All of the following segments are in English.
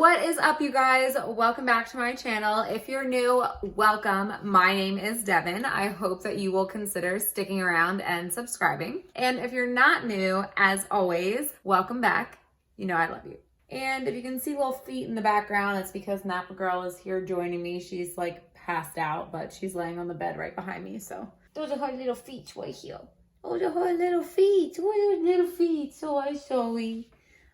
What is up, you guys? Welcome back to my channel. If you're new, welcome. My name is Devin. I hope that you will consider sticking around and subscribing. And if you're not new, as always, welcome back. You know I love you. And if you can see little feet in the background, it's because Napa Girl is here joining me. She's like passed out, but she's laying on the bed right behind me. So those are her little feet right here. Those are her little feet. What are her little feet? So I'm sorry.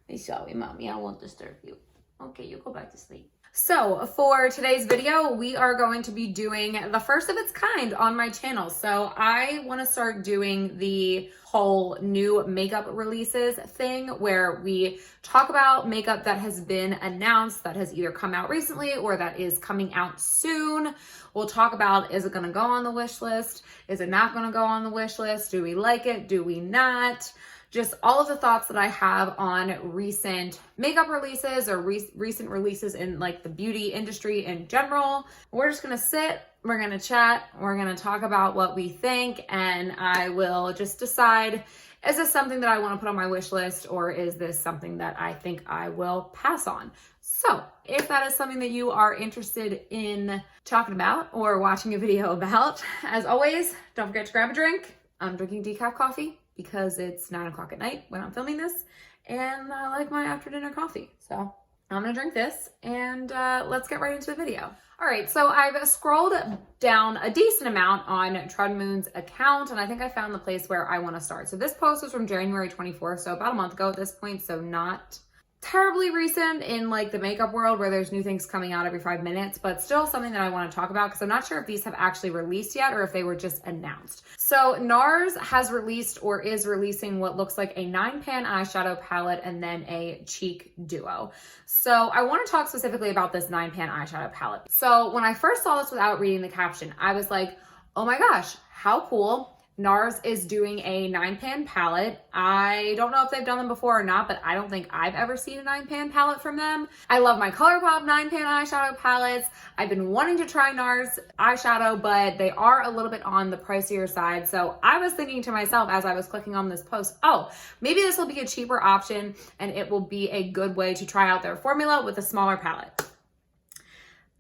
I'm sorry, mommy. I won't disturb you. Okay, you go back to sleep. So for today's video, we are going to be doing the first of its kind on my channel. So I want to start doing the whole new makeup releases thing where we talk about makeup that has been announced, that has either come out recently or that is coming out soon. We'll talk about, is it going to go on the wish list? Is it not going to go on the wish list? Do we like it? Do we not? Just all of the thoughts that I have on recent makeup releases or recent releases in like the beauty industry in general. We're just gonna sit, we're gonna chat, we're gonna talk about what we think, and I will just decide, is this something that I wanna put on my wish list, or is this something that I think I will pass on? So if that is something that you are interested in talking about or watching a video about, as always, don't forget to grab a drink. I'm drinking decaf coffee because it's 9 o'clock at night when I'm filming this, and I like my after dinner coffee. So I'm gonna drink this and let's get right into the video. All right, so I've scrolled down a decent amount on Tread Moon's account, and I think I found the place where I wanna start. So this post was from January 24th, so about a month ago at this point, so not terribly recent in like the makeup world where there's new things coming out every 5 minutes, but still something that I want to talk about because I'm not sure if these have actually released yet or if they were just announced. So Nars has released or is releasing what looks like a 9-pan eyeshadow palette and then a cheek duo. So I want to talk specifically about this 9-pan eyeshadow palette. So when I first saw this without reading the caption, I was like, oh my gosh, how cool. Nars is doing a 9-pan palette. I don't know if they've done them before or not, but I don't think I've ever seen a 9-pan palette from them. I love my Colourpop 9-pan eyeshadow palettes. I've been wanting to try Nars eyeshadow, but they are a little bit on the pricier side. So I was thinking to myself as I was clicking on this post, oh, maybe this will be a cheaper option and it will be a good way to try out their formula with a smaller palette.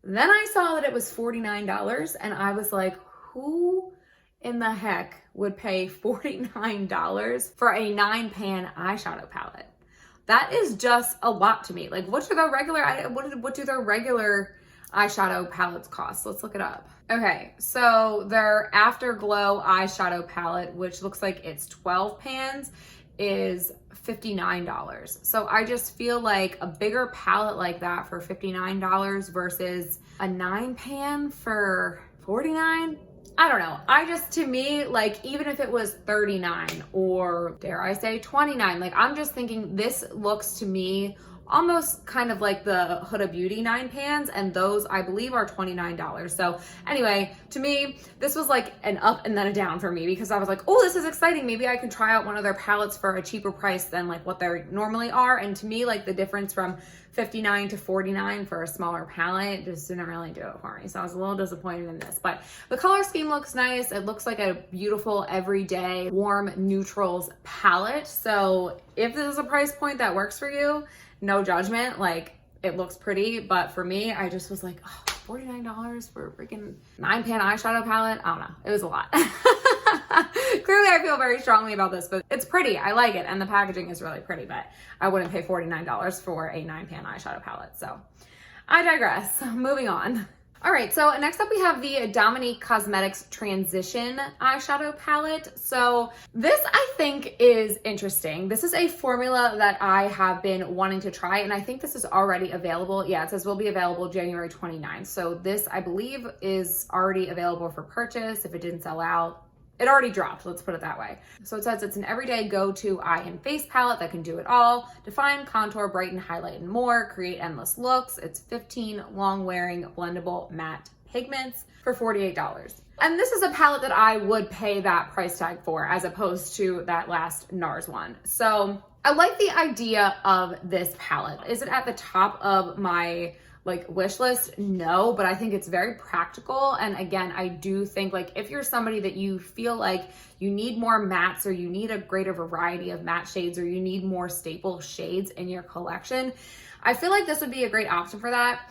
Then I saw that it was $49 and I was like, who in the heck would pay $49 for a 9-pan eyeshadow palette? That is just a lot to me. Like, what do their regular eyeshadow palettes cost? Let's look it up. Okay, so their Afterglow eyeshadow palette, which looks like it's 12 pans, is $59. So I just feel like a bigger palette like that for $59 versus a 9-pan for $49. I don't know. To me, like, even if it was $39 or dare I say $29, like, I'm just thinking this looks to me almost kind of like the Huda Beauty 9-pans, and those I believe are $29. So anyway, to me, this was like an up and then a down for me because I was like, oh, this is exciting. Maybe I can try out one of their palettes for a cheaper price than like what they normally are. And to me, like the difference from $59 to $49 for a smaller palette just didn't really do it for me. So I was a little disappointed in this, but the color scheme looks nice. It looks like a beautiful everyday warm neutrals palette. So if this is a price point that works for you, no judgment, like it looks pretty, but for me, I just was like, oh, $49 for a freaking 9-pan eyeshadow palette. I don't know, it was a lot. Clearly I feel very strongly about this, but it's pretty, I like it, and the packaging is really pretty, but I wouldn't pay $49 for a 9-pan eyeshadow palette, so I digress. Moving on. All right, so next up we have the Dominique Cosmetics Transition eyeshadow palette. So this I think is interesting. This is a formula that I have been wanting to try, and I think this is already available. Yeah, it says will be available January 29th. So this, I believe, is already available for purchase if it didn't sell out. It already dropped, let's put it that way. So it says it's an everyday go-to eye and face palette that can do it all. Define, contour, brighten, highlight, and more. Create endless looks. It's 15 long-wearing blendable matte pigments for $48. And this is a palette that I would pay that price tag for as opposed to that last Nars one. So I like the idea of this palette. Is it at the top of my like wish list? No, but I think it's very practical. And again, I do think like if you're somebody that you feel like you need more mattes or you need a greater variety of matte shades or you need more staple shades in your collection, I feel like this would be a great option for that.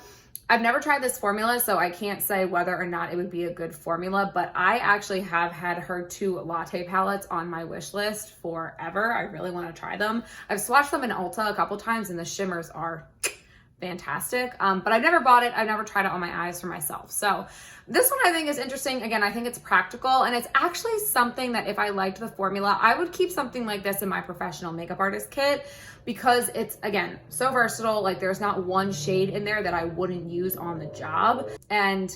I've never tried this formula, so I can't say whether or not it would be a good formula, but I actually have had her 2 latte palettes on my wish list forever. I really want to try them. I've swatched them in Ulta a couple times and the shimmers are fantastic, but I've never bought it. I've never tried it on my eyes for myself. So this one I think is interesting. Again, I think it's practical, and it's actually something that if I liked the formula, I would keep something like this in my professional makeup artist kit, because it's, again, so versatile. Like there's not one shade in there that I wouldn't use on the job. And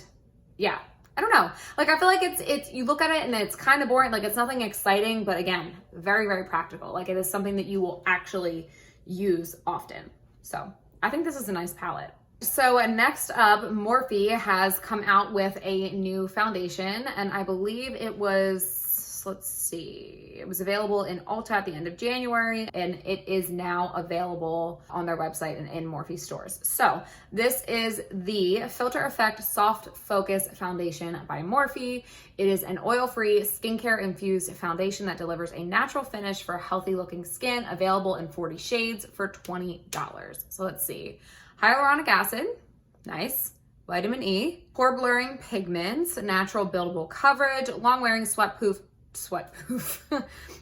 yeah, I don't know. Like I feel like it's you look at it and it's kind of boring. Like it's nothing exciting, but again, very, very practical. Like it is something that you will actually use often. So I think this is a nice palette. So next up, Morphe has come out with a new foundation, and I believe it was, let's see, it was available in Ulta at the end of January, and it is now available on their website and in Morphe stores. So this is the Filter Effect Soft Focus Foundation by Morphe. It is an oil-free, skincare-infused foundation that delivers a natural finish for healthy-looking skin, available in 40 shades for $20. So let's see. Hyaluronic acid, nice. Vitamin E, pore blurring pigments, natural buildable coverage, long-wearing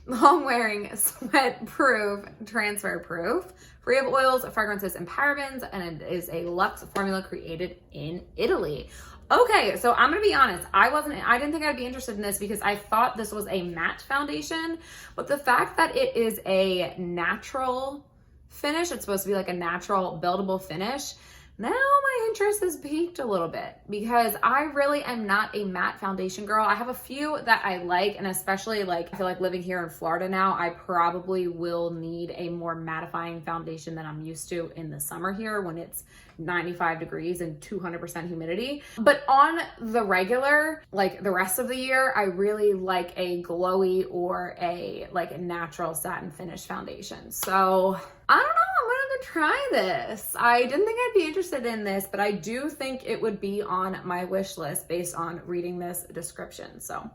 long-wearing sweat-proof, transfer-proof, free of oils, fragrances, and parabens, and it is a luxe formula created in Italy. Okay, so I'm gonna be honest, I didn't think I'd be interested in this because I thought this was a matte foundation, but the fact that it is a natural finish, it's supposed to be like a natural buildable finish, now my interest is piqued a little bit, because I really am not a matte foundation girl. I have a few that I like, and especially like I feel like living here in Florida now, I probably will need a more mattifying foundation than I'm used to in the summer here when it's 95 degrees and 200% humidity. But on the regular, like the rest of the year, I really like a glowy or a like natural satin finish foundation. So I don't know, I'm gonna go try this. I didn't think I'd be interested in this, but I do think it would be on my wish list based on reading this description. So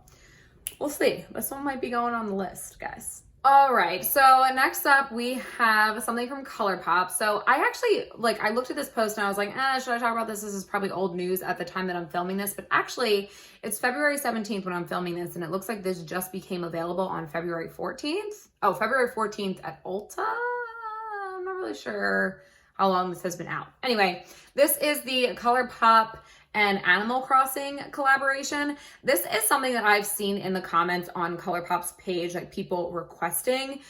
we'll see. This one might be going on the list, guys. All right, so next up we have something from Colourpop. So I actually, I looked at this post and I was like, should I talk about this? This is probably old news at the time that I'm filming this, but actually it's February 17th when I'm filming this, and it looks like this just became available on February 14th. Oh, February 14th at Ulta? I'm not really sure how long this has been out. Anyway, this is the Colourpop and Animal Crossing collaboration. This is something that I've seen in the comments on Colourpop's page, like people requesting.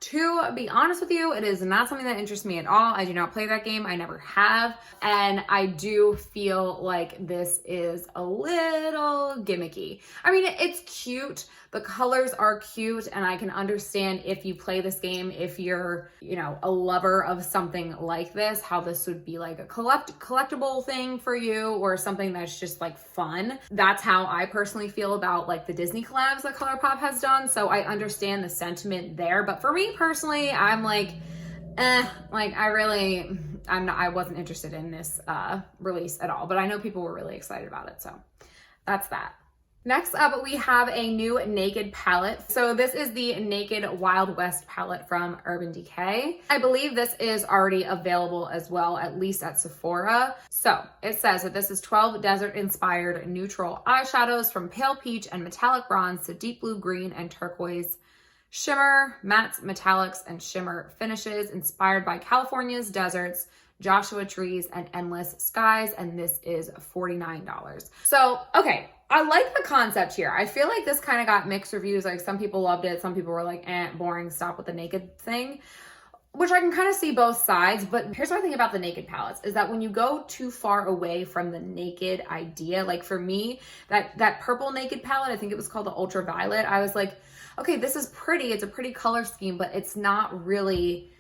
To be honest with you, it is not something that interests me at all. I do not play that game. I never have. And I do feel like this is a little gimmicky. I mean, it's cute. The colors are cute, and I can understand if you play this game, if you're, a lover of something like this, how this would be like a collectible thing for you, or something that's just like fun. That's how I personally feel about like the Disney collabs that Colourpop has done. So I understand the sentiment there. But for me personally, I'm like, I wasn't interested in this release at all, but I know people were really excited about it. So that's that. Next up, we have a new Naked palette. So this is the Naked Wild West palette from Urban Decay. I believe this is already available as well, at least at Sephora. So it says that this is 12 desert-inspired neutral eyeshadows from pale peach and metallic bronze to deep blue green and turquoise shimmer, mattes, metallics, and shimmer finishes inspired by California's deserts, Joshua trees, and endless skies, and this is $49. So, okay, I like the concept here. I feel like this kind of got mixed reviews. Like some people loved it, some people were like, boring, stop with the naked thing, which I can kind of see both sides. But here's what I think about the Naked palettes is that when you go too far away from the naked idea, like for me, that purple Naked palette, I think it was called the Ultraviolet, I was like, okay, this is pretty, it's a pretty color scheme, but it's not really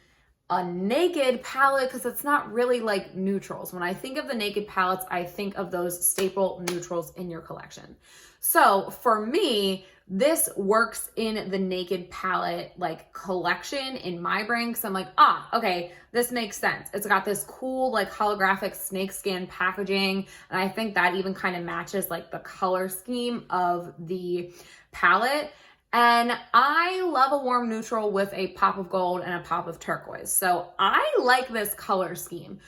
a naked palette because it's not really like neutrals. When I think of the Naked palettes, I think of those staple neutrals in your collection. So for me, this works in the Naked palette like collection in my brain, because I'm like, okay, this makes sense. It's got this cool like holographic snakeskin packaging, and I think that even kind of matches like the color scheme of the palette. And I love a warm neutral with a pop of gold and a pop of turquoise. So I like this color scheme.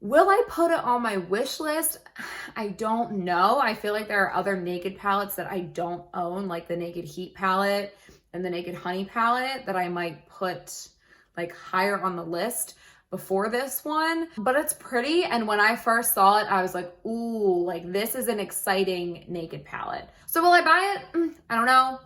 Will I put it on my wish list? I don't know. I feel like there are other Naked palettes that I don't own, like the Naked Heat palette and the Naked Honey palette, that I might put like higher on the list before this one. But it's pretty, and when I first saw it, I was like, ooh, like this is an exciting Naked palette. So will I buy it? I don't know.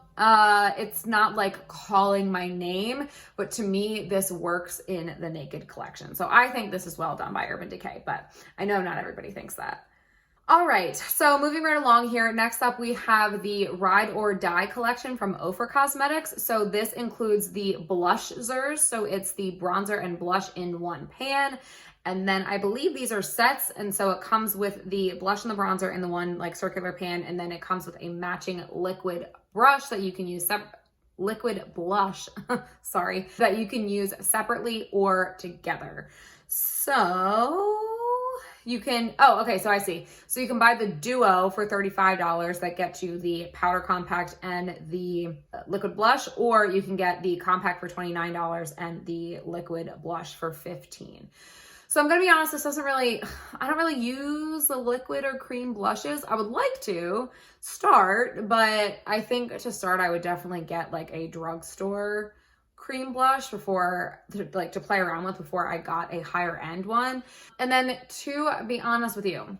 It's not like calling my name, but to me, this works in the Naked collection. So I think this is well done by Urban Decay, but I know not everybody thinks that. All right, so moving right along here, next up we have the Ride or Die collection from Ofer Cosmetics. So this includes the blushers, so it's the bronzer and blush in one pan. And then I believe these are sets, and so it comes with the blush and the bronzer in the one like circular pan, and then it comes with a matching liquid brush that you can use liquid blush, sorry, that you can use separately or together. So you can, oh, okay, so I see. So you can buy the duo for $35 that gets you the powder compact and the liquid blush, or you can get the compact for $29 and the liquid blush for $15. So I'm gonna be honest, this doesn't really, I don't really use the liquid or cream blushes. I would like to start, but I think to start, I would definitely get like a drugstore cream blush before, like to play around with before I got a higher end one. And then to be honest with you,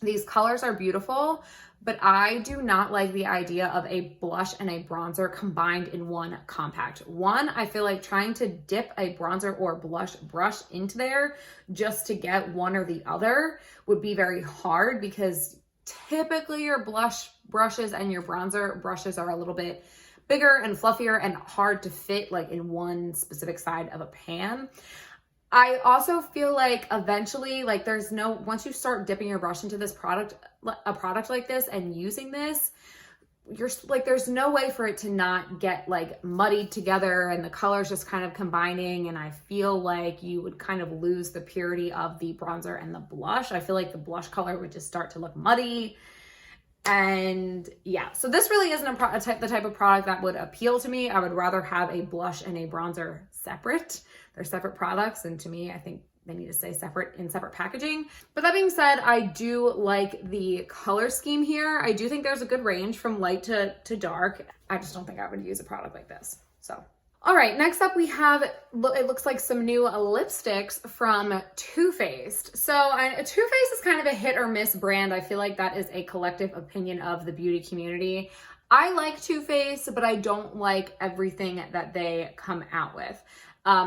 these colors are beautiful, but I do not like the idea of a blush and a bronzer combined in one compact. One, I feel like trying to dip a bronzer or blush brush into there just to get one or the other would be very hard, because typically your blush brushes and your bronzer brushes are a little bit bigger and fluffier and hard to fit like in one specific side of a pan. I also feel like eventually, like once you start dipping your brush into this product, a product like this and using this, you're like, there's no way for it to not get like muddied together and the colors just kind of combining. And I feel like you would kind of lose the purity of the bronzer and the blush. I feel like the blush color would just start to look muddy. And yeah, so this really isn't the type of product that would appeal to me. I would rather have a blush and a bronzer separate. They're separate products, and to me, I think they need to stay separate in separate packaging. But that being said, I do like the color scheme here. I do think there's a good range from light to dark. I just don't think I would use a product like this. So, all right, next up we have, it looks like some new lipsticks from Too Faced. So Too Faced is kind of a hit or miss brand. I feel like that is a collective opinion of the beauty community. I like Too Faced, but I don't like everything that they come out with.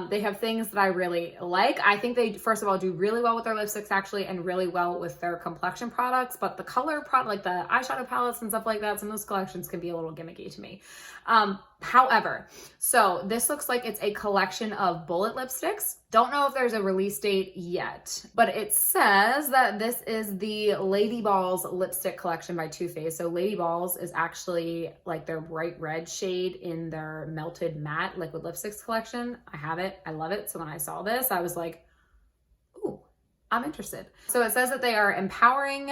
They have things that I really like. I think they, first of all, do really well with their lipsticks actually, and really well with their complexion products, but the color product, like the eyeshadow palettes and stuff like that, some of those collections can be a little gimmicky to me. However, so this looks like it's a collection of bullet lipsticks. Don't know if there's a release date yet, but it says that this is the Lady Balls lipstick collection by Too Faced. So Lady Balls is actually like their bright red shade in their Melted Matte liquid lipsticks collection. I have it. I love it. So when I saw this, I was like, ooh, I'm interested. So it says that they are empowering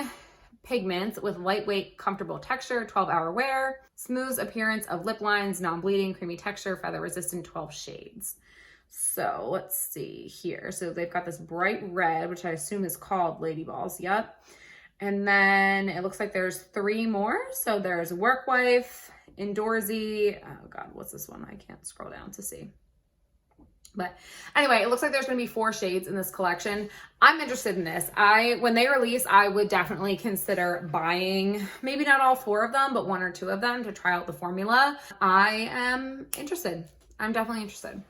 pigments with lightweight, comfortable texture, 12-hour wear, smooth appearance of lip lines, non-bleeding, creamy texture, feather resistant, 12 shades. So let's see here. So they've got this bright red, which I assume is called Lady Balls. Yep. And then it looks like there's 3 more. So there's Work Wife, Indoorsy. Oh God, what's this one? I can't scroll down to see. But anyway, it looks like there's going to be 4 shades in this collection. I'm interested in this. When they release, I would definitely consider buying, maybe not all 4 of them, but 1 or 2 of them to try out the formula. I am interested. I'm definitely interested.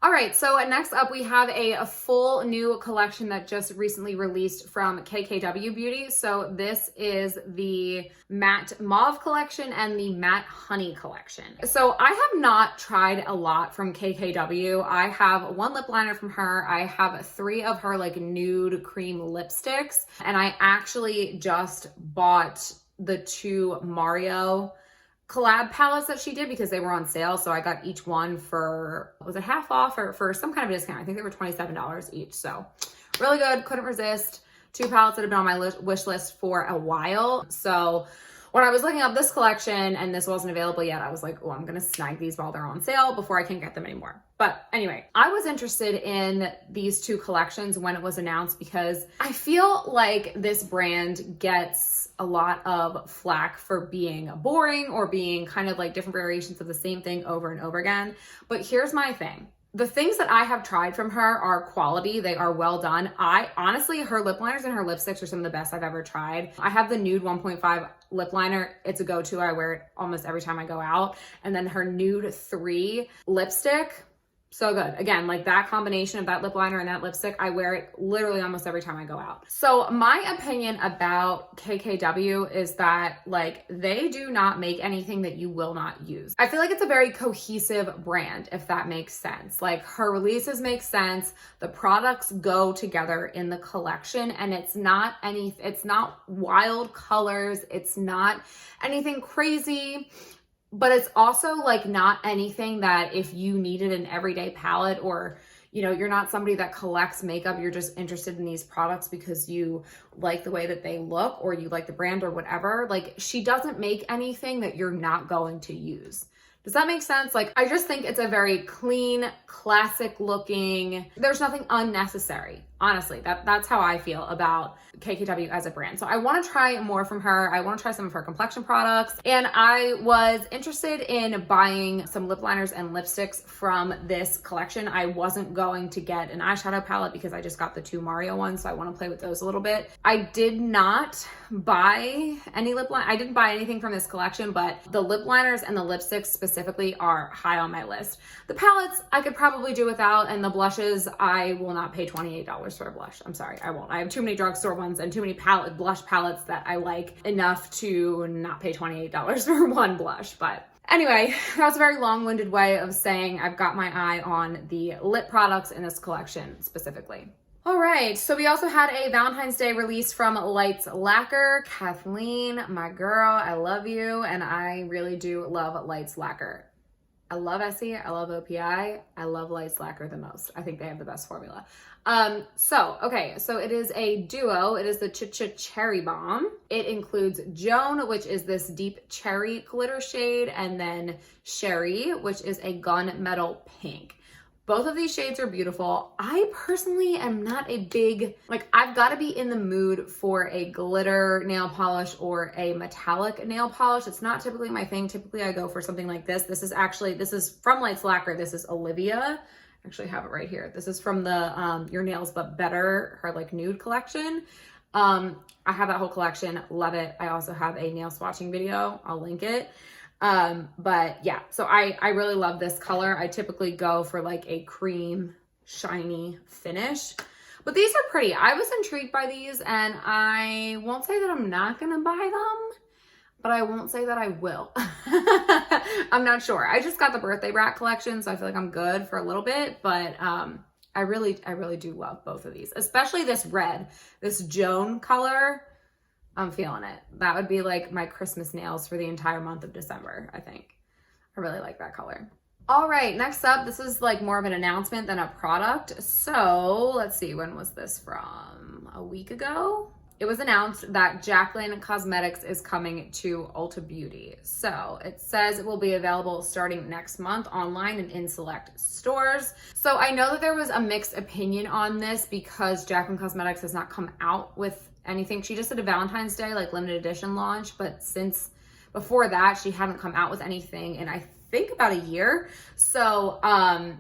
All right, so next up we have a full new collection that just recently released from KKW Beauty. So this is the Matte Mauve collection and the Matte Honey collection. So I have not tried a lot from KKW. I have 1 lip liner from her. I have 3 of her like nude cream lipsticks. And I actually just bought the 2 Mario collab palettes that she did because they were on sale. So I got each one for, was it half off or for some kind of discount? I think they were $27 each. So really good. Couldn't resist. 2 palettes that have been on my wish list for a while. So when I was looking up this collection and this wasn't available yet, I was like, oh, I'm gonna snag these while they're on sale before I can't get them anymore. But anyway, I was interested in these two collections when it was announced because I feel like this brand gets a lot of flack for being boring or being kind of like different variations of the same thing over and over again. But here's my thing. The things that I have tried from her are quality. They are well done. Honestly, her lip liners and her lipsticks are some of the best I've ever tried. I have the Nude 1.5 lip liner. It's a go-to. I wear it almost every time I go out. And then her Nude 3 lipstick. So good. Again, like that combination of that lip liner and that lipstick, I wear it literally almost every time I go out. So my opinion about KKW is that like they do not make anything that you will not use. I feel like it's a very cohesive brand, if that makes sense. Like her releases make sense. The products go together in the collection and it's not wild colors. It's not anything crazy. But it's also like not anything that if you needed an everyday palette or, you know, you're not somebody that collects makeup, you're just interested in these products because you like the way that they look or you like the brand or whatever. Like she doesn't make anything that you're not going to use. Does that make sense? Like, I just think it's a very clean, classic looking, there's nothing unnecessary. Honestly, that's how I feel about KKW as a brand. So I want to try more from her. I want to try some of her complexion products. And I was interested in buying some lip liners and lipsticks from this collection. I wasn't going to get an eyeshadow palette because I just got the 2 Mario ones. So I want to play with those a little bit. I did not buy any lip line. I didn't buy anything from this collection, but the lip liners and the lipsticks specifically are high on my list. The palettes I could probably do without, and the blushes, I will not pay $28 for a blush. I'm sorry, I won't. I have too many drugstore ones and too many blush palettes that I like enough to not pay $28 for one blush. But anyway, that was a very long-winded way of saying I've got my eye on the lip products in this collection specifically. All right, so we also had a Valentine's Day release from Lights Lacquer. Kathleen, my girl, I love you, and I really do love Lights Lacquer. I love Essie, I love OPI, I love Lights Lacquer the most. I think they have the best formula. So it is a duo. It is the Cherry Bomb. It includes Joan, which is this deep cherry glitter shade, and then Sherry, which is a gunmetal pink. Both of these shades are beautiful. I personally am not a big, like, I've got to be in the mood for a glitter nail polish or a metallic nail polish. It's not typically my thing. Typically I go for something like this. This is from Lights Lacquer. This is Olivia. I actually have it right here. This is from the Your Nails But Better, her like nude collection. I have that whole collection. Love it. I also have a nail swatching video. I'll link it. But yeah, so I really love this color. I typically go for like a cream shiny finish, but these are pretty. I was intrigued by these, and I won't say that I'm not gonna buy them, but I won't say that I will. I'm not sure. I just got the Birthday Brat collection, so I feel like I'm good for a little bit, but I really do love both of these, especially this red, this Joan color. I'm feeling it. That would be like my Christmas nails for the entire month of December, I think. I really like that color. All right, next up, this is like more of an announcement than a product. So let's see, when was this from? A week ago? It was announced that Jaclyn Cosmetics is coming to Ulta Beauty. So it says it will be available starting next month online and in select stores. So I know that there was a mixed opinion on this because Jaclyn Cosmetics has not come out with anything. She just did a Valentine's Day like limited edition launch, but since before that she hadn't come out with anything in I think about a year. So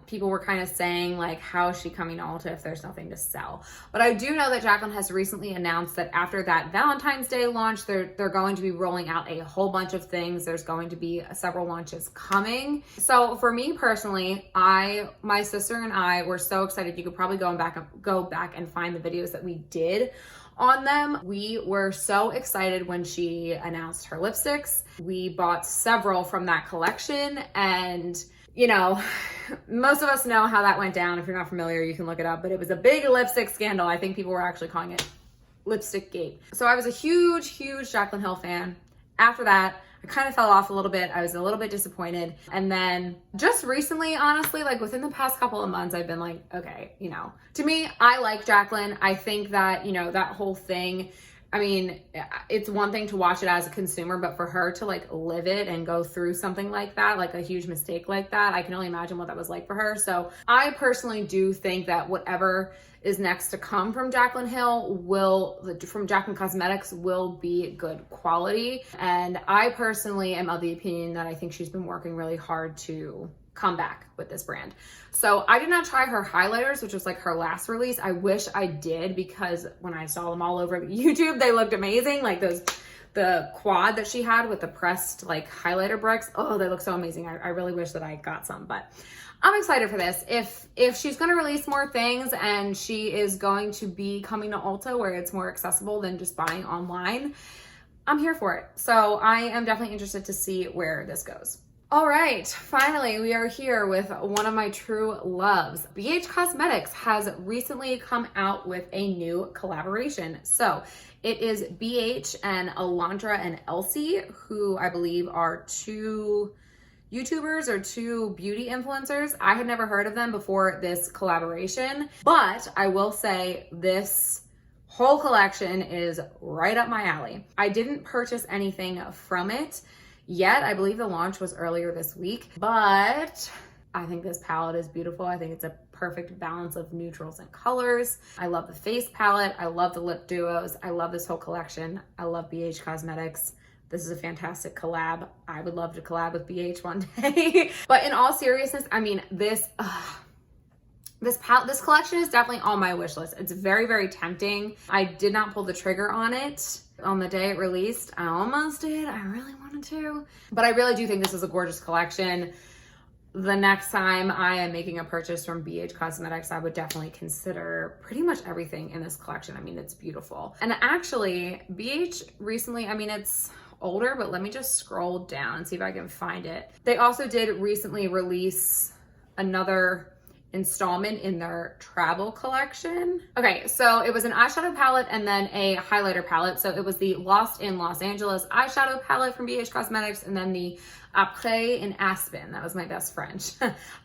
people were kind of saying like, how is she coming to Ulta if there's nothing to sell? But I do know that Jaclyn has recently announced that after that Valentine's Day launch, they're going to be rolling out a whole bunch of things. There's going to be several launches coming. So for me personally, my sister and I were so excited. You could probably go back and find the videos that we did on them. We were so excited when she announced her lipsticks. We bought several from that collection, and you know, most of us know how that went down. If you're not familiar, you can look it up, but it was a big lipstick scandal. I think people were actually calling it Lipstick Gate. So I was a huge Jaclyn Hill fan. After that, I kind of fell off a little bit. I was a little bit disappointed. And then just recently, honestly, like within the past couple of months, I've been like, okay, you know, to me, I like Jaclyn. I think that, you know, that whole thing I mean, it's one thing to watch it as a consumer, but for her to like live it and go through something like that, like a huge mistake like that, I can only imagine what that was like for her. So I personally do think that whatever is next to come from Jaclyn Cosmetics will be good quality. And I personally am of the opinion that I think she's been working really hard to come back with this brand. So I did not try her highlighters, which was like her last release. I wish I did, because when I saw them all over YouTube, they looked amazing. Like the quad that she had with the pressed like highlighter bricks. Oh, they look so amazing. I really wish that I got some, but I'm excited for this. If she's going to release more things and she is going to be coming to Ulta where it's more accessible than just buying online, I'm here for it. So I am definitely interested to see where this goes. All right, finally, we are here with one of my true loves. BH Cosmetics has recently come out with a new collaboration. So it is BH and Alondra and Elsie, who I believe are two YouTubers or two beauty influencers. I had never heard of them before this collaboration, but I will say this whole collection is right up my alley. I didn't purchase anything from it yet. I believe the launch was earlier this week, but I think this palette is beautiful. I think it's a perfect balance of neutrals and colors. I love the face palette. I love the lip duos. I love this whole collection. I love BH Cosmetics. This is a fantastic collab. I would love to collab with BH one day. But in all seriousness, I mean, this collection is definitely on my wish list. It's very, very tempting. I did not pull the trigger on it on the day it released. I almost did. I really wanted to. But I really do think this is a gorgeous collection. The next time I am making a purchase from BH Cosmetics, I would definitely consider pretty much everything in this collection. I mean, it's beautiful. And actually, BH recently, I mean, it's older, but let me just scroll down and see if I can find it. They also did recently release another installment in their travel collection. Okay, so it was an eyeshadow palette and then a highlighter palette. So it was the Lost in Los Angeles eyeshadow palette from BH Cosmetics, and then the Après in Aspen. That was my best French.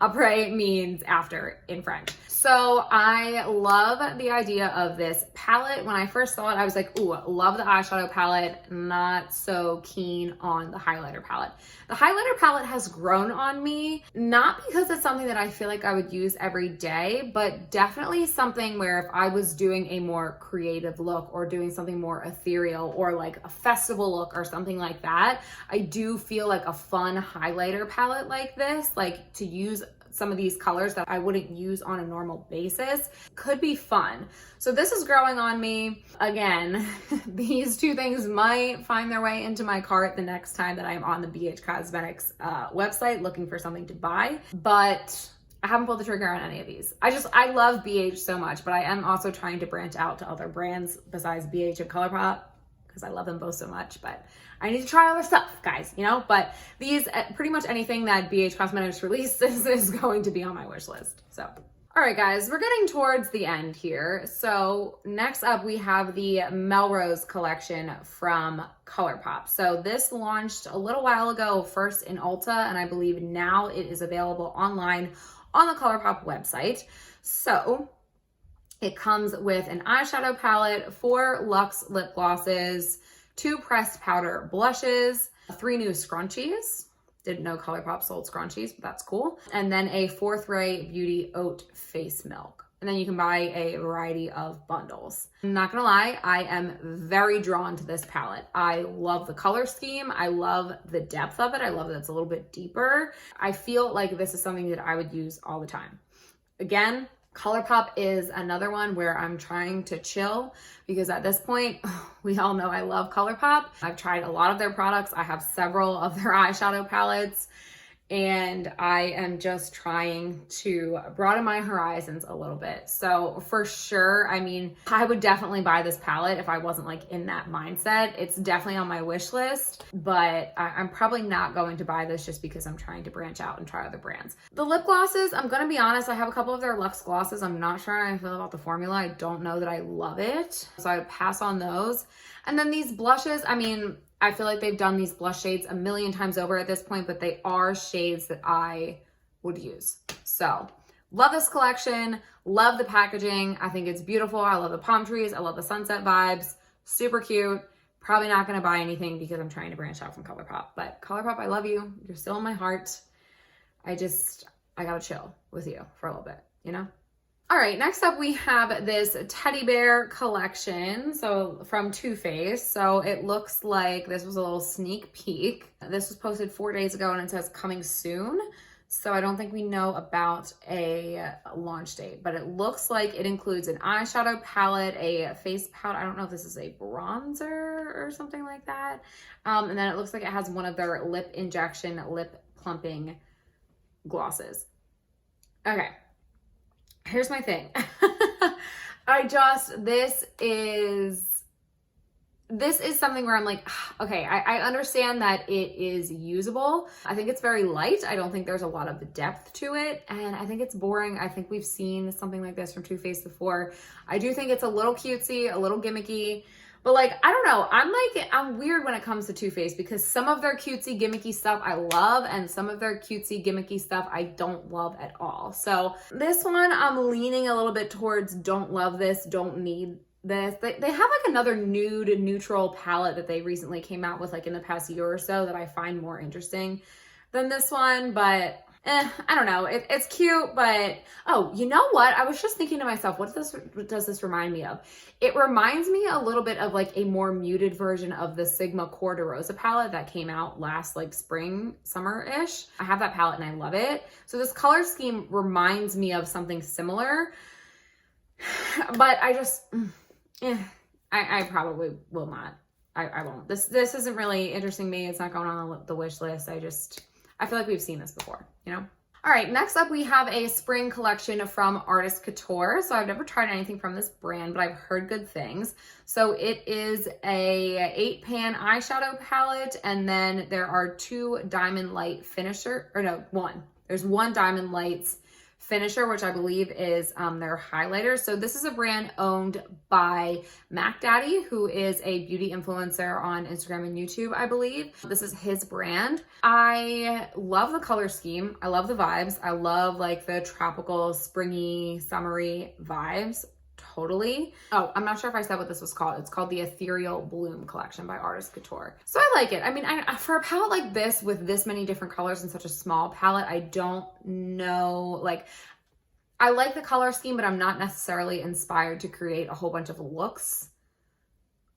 Après means after in French. So I love the idea of this palette. When I first saw it, I was like, ooh, love the eyeshadow palette, not so keen on the highlighter palette. The highlighter palette has grown on me, not because it's something that I feel like I would use every day, but definitely something where if I was doing a more creative look or doing something more ethereal or like a festival look or something like that, I do feel like a fun highlighter palette like this, like to use some of these colors that I wouldn't use on a normal basis, could be fun. So this is growing on me. Again, these two things might find their way into my cart the next time that I'm on the BH Cosmetics website looking for something to buy, but I haven't pulled the trigger on any of these. I love BH so much, but I am also trying to branch out to other brands besides BH and Colourpop because I love them both so much, but I need to try other stuff, guys, you know? But these, pretty much anything that BH Cosmetics releases is going to be on my wish list, so. All right, guys, we're getting towards the end here. So next up, we have the Melrose collection from Colourpop. So this launched a little while ago, first in Ulta, and I believe now it is available online on the Colourpop website. So it comes with an eyeshadow palette, 4 luxe lip glosses, 2 pressed powder blushes, 3 new scrunchies. Didn't know Colourpop sold scrunchies, but that's cool. And then a 4th Ray Beauty Oat Face Milk. And then you can buy a variety of bundles. I'm not gonna lie, I am very drawn to this palette. I love the color scheme. I love the depth of it. I love that it's a little bit deeper. I feel like this is something that I would use all the time. Again, Colourpop is another one where I'm trying to chill because at this point, we all know I love Colourpop. I've tried a lot of their products. I have several of their eyeshadow palettes, and I am just trying to broaden my horizons a little bit. So for sure, I mean, I would definitely buy this palette if I wasn't like in that mindset. It's definitely on my wish list, but I'm probably not going to buy this just because I'm trying to branch out and try other brands. The lip glosses, I'm gonna be honest, I have a couple of their luxe glosses. I'm not sure how I feel about the formula. I don't know that I love it, so I would pass on those. And then these blushes, I mean, I feel like they've done these blush shades a million times over at this point, but they are shades that I would use. So love this collection, love the packaging. I think it's beautiful. I love the palm trees. I love the sunset vibes. super cute. Probably not going to buy anything because I'm trying to branch out from Colourpop. But Colourpop, I love you. You're still in my heart. I got to chill with you for a little bit, you know? All right, next up we have this teddy bear collection, so from Too Faced. So it looks like this was a little sneak peek. This was posted 4 days ago and it says coming soon. So I don't think we know about a launch date, but it looks like it includes an eyeshadow palette, a face powder. I don't know if this is a bronzer or something like that. And then it looks like it has one of their lip injection, lip plumping glosses. Okay. Here's my thing. This is something where I'm like, okay, I understand that it is usable. I think it's very light. I don't think there's a lot of depth to it. And I think it's boring. I think we've seen something like this from Too Faced before. I do think it's a little cutesy, a little gimmicky. But like, I don't know, I'm weird when it comes to Too Faced because some of their cutesy gimmicky stuff I love and some of their cutesy gimmicky stuff I don't love at all. So this one I'm leaning a little bit towards don't love this, don't need this. They have like another nude neutral palette that they recently came out with like in the past year or so that I find more interesting than this one, but I don't know. It's cute, but oh, you know what? I was just thinking to myself, what does this remind me of? It reminds me a little bit of like a more muted version of the Sigma Core de Rosa palette that came out last like spring, summer-ish. I have that palette and I love it. So this color scheme reminds me of something similar, but I probably will not. I won't. This isn't really interesting me. It's not going on the wish list. I feel like we've seen this before, you know? All right, next up we have a spring collection from Artist Couture. So I've never tried anything from this brand, but I've heard good things. So it is a 8-pan eyeshadow palette, and then there are there's one Diamond Lights finisher, which I believe is their highlighter. So this is a brand owned by Mac Daddy, who is a beauty influencer on Instagram and YouTube, I believe. This is his brand. I love the color scheme. I love the vibes. I love like the tropical, springy, summery vibes. Totally. Oh, I'm not sure if I said what this was called. It's called the Ethereal Bloom collection by Artist Couture. So I like it. I mean, for a palette like this with this many different colors in such a small palette, I don't know, like, I like the color scheme, but I'm not necessarily inspired to create a whole bunch of looks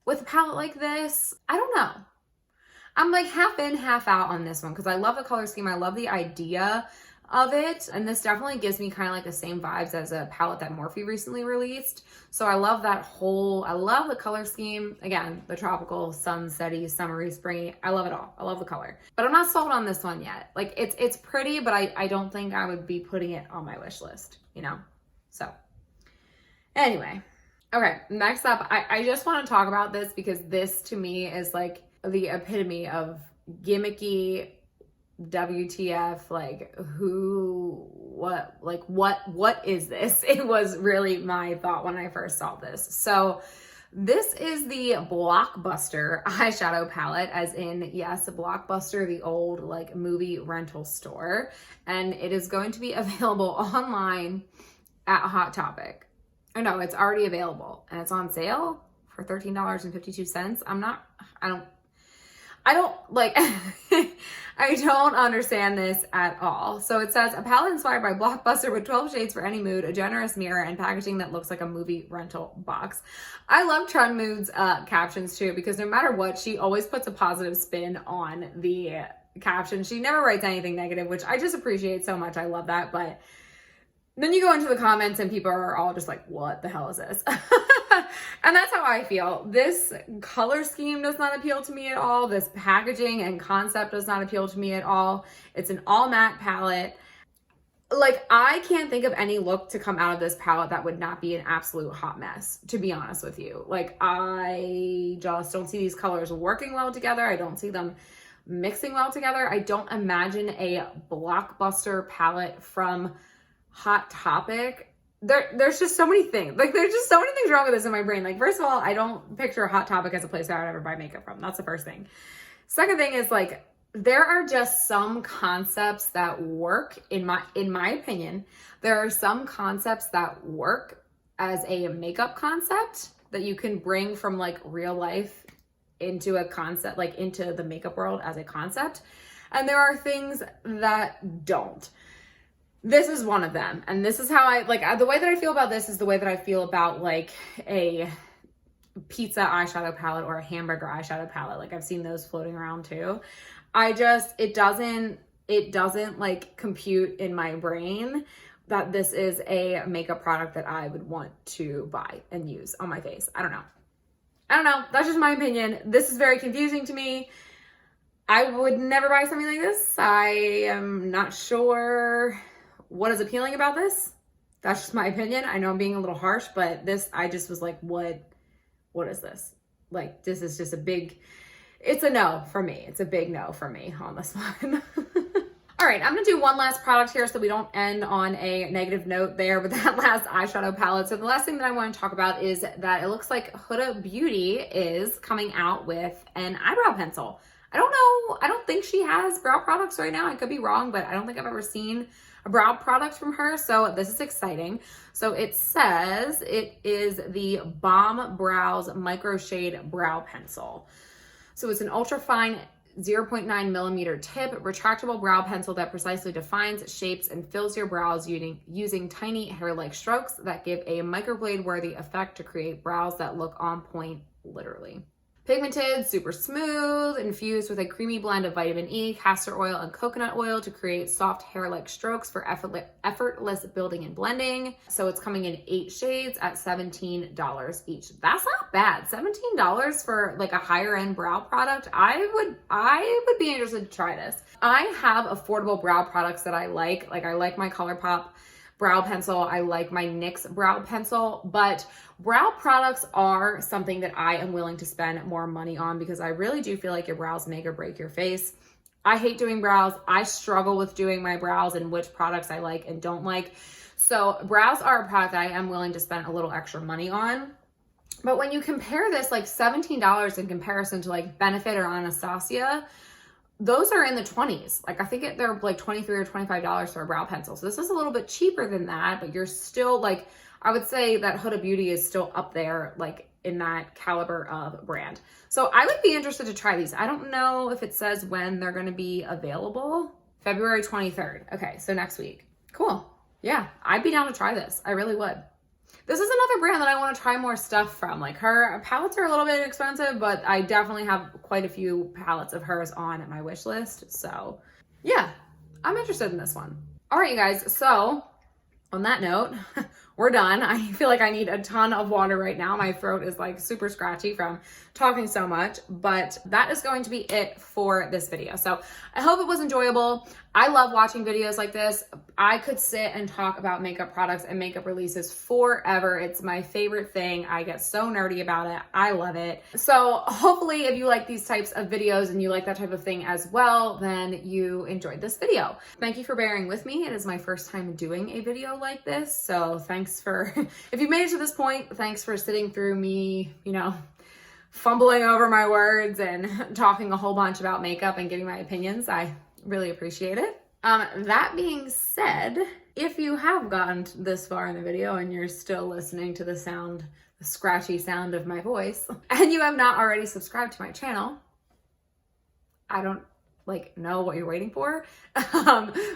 with a palette like this. I don't know. I'm like half in, half out on this one because I love the color scheme. I love the idea of it, and this definitely gives me kind of like the same vibes as a palette that Morphe recently released. So I love I love the color scheme. Again, the tropical, sunsetty, summery, springy, I love it all. I love the color, but I'm not sold on this one yet. Like it's pretty, but I don't think I would be putting it on my wish list, you know? So anyway, okay, next up, I just want to talk about this because this to me is like the epitome of gimmicky WTF, like what is this? It was really my thought when I first saw this. So this is the Blockbuster eyeshadow palette, as in, yes, Blockbuster, the old like movie rental store, and it is going to be available online at Hot Topic. Or no, it's already available and it's on sale for $13.52. I don't like, I don't understand this at all. So it says, a palette inspired by Blockbuster with 12 shades for any mood, a generous mirror, and packaging that looks like a movie rental box. I love Trend Mood's captions too, because no matter what, she always puts a positive spin on the caption. She never writes anything negative, which I just appreciate so much. I love that. But then you go into the comments and people are all just like, what the hell is this? And that's how I feel. This color scheme does not appeal to me at all. This packaging and concept does not appeal to me at all. It's an all matte palette. Like, I can't think of any look to come out of this palette that would not be an absolute hot mess, to be honest with you. Like, I just don't see these colors working well together. I don't see them mixing well together. I don't imagine a Blockbuster palette from Hot Topic. There's just so many things. Like, there's just so many things wrong with this in my brain. Like, first of all, I don't picture Hot Topic as a place I would ever buy makeup from. That's the first thing. Second thing is, like, there are just some concepts that work, in my opinion. There are some concepts that work as a makeup concept, that you can bring from like real life into a concept, like into the makeup world as a concept. And there are things that don't. This is one of them. And this is how I, like, the way that I feel about this is the way that I feel about like a pizza eyeshadow palette or a hamburger eyeshadow palette. Like I've seen those floating around too. It doesn't like compute in my brain that this is a makeup product that I would want to buy and use on my face. I don't know. That's just my opinion. This is very confusing to me. I would never buy something like this. I am not sure what is appealing about this. That's just my opinion. I know I'm being a little harsh, but this, I just was like, what is this? Like, this is just it's a no for me. It's a big no for me on this one. All right, I'm gonna do one last product here so we don't end on a negative note there with that last eyeshadow palette. So the last thing that I want to talk about is that it looks like Huda Beauty is coming out with an eyebrow pencil. I don't know, I don't think she has brow products right now. I could be wrong, but I don't think I've ever seen a brow product from her. So this is exciting. So it says it is the Balm Brows Microshade Brow Pencil. So it's an ultra fine 0.9 millimeter tip, retractable brow pencil that precisely defines, shapes, and fills your brows using tiny hair-like strokes that give a microblade-worthy effect to create brows that look on point, literally. Pigmented, super smooth, infused with a creamy blend of vitamin E, castor oil, and coconut oil to create soft hair-like strokes for effortless building and blending. So it's coming in 8 shades at $17 each. That's not bad. $17 for like a higher end brow product. I would be interested to try this. I have affordable brow products that I like. Like I like my Colourpop brow pencil. I like my NYX brow pencil, but brow products are something that I am willing to spend more money on because I really do feel like your brows make or break your face. I hate doing brows. I struggle with doing my brows and which products I like and don't like. So brows are a product that I am willing to spend a little extra money on. But when you compare this, like $17 in comparison to like Benefit or Anastasia, those are in the 20s. Like I think they're like $23 or $25 for a brow pencil. So this is a little bit cheaper than that, but you're still like, I would say that Huda Beauty is still up there, like in that caliber of brand. So I would be interested to try these. I don't know if it says when they're gonna be available. February 23rd. Okay, so next week. Cool. Yeah, I'd be down to try this. I really would. This is another brand that I want to try more stuff from. Like her palettes are a little bit expensive, but I definitely have quite a few palettes of hers on my wish list. So yeah, I'm interested in this one. All right, you guys. So on that note, we're done. I feel like I need a ton of water right now. My throat is like super scratchy from talking so much, but that is going to be it for this video. So I hope it was enjoyable. I love watching videos like this. I could sit and talk about makeup products and makeup releases forever. It's my favorite thing. I get so nerdy about it. I love it. So hopefully if you like these types of videos and you like that type of thing as well, then you enjoyed this video. Thank you for bearing with me. It is my first time doing a video like this. So thanks for, if you made it to this point, thanks for sitting through me, you know, fumbling over my words and talking a whole bunch about makeup and giving my opinions. I really appreciate it. That being said, if you have gotten this far in the video and you're still listening to the scratchy sound of my voice, and you have not already subscribed to my channel, I don't know what you're waiting for.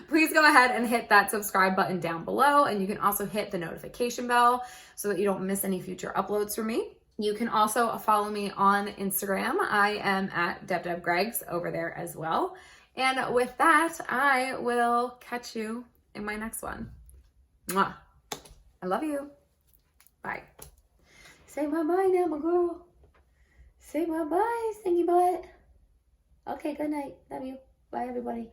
Please go ahead and hit that subscribe button down below, and you can also hit the notification bell so that you don't miss any future uploads from me. You can also follow me on Instagram. I am at DebDebGregs over there as well. And with that, I will catch you in my next one. Mwah. I love you. Bye. Say bye-bye now, my girl. Say bye-bye, stinky butt. Okay, good night. Love you. Bye, everybody.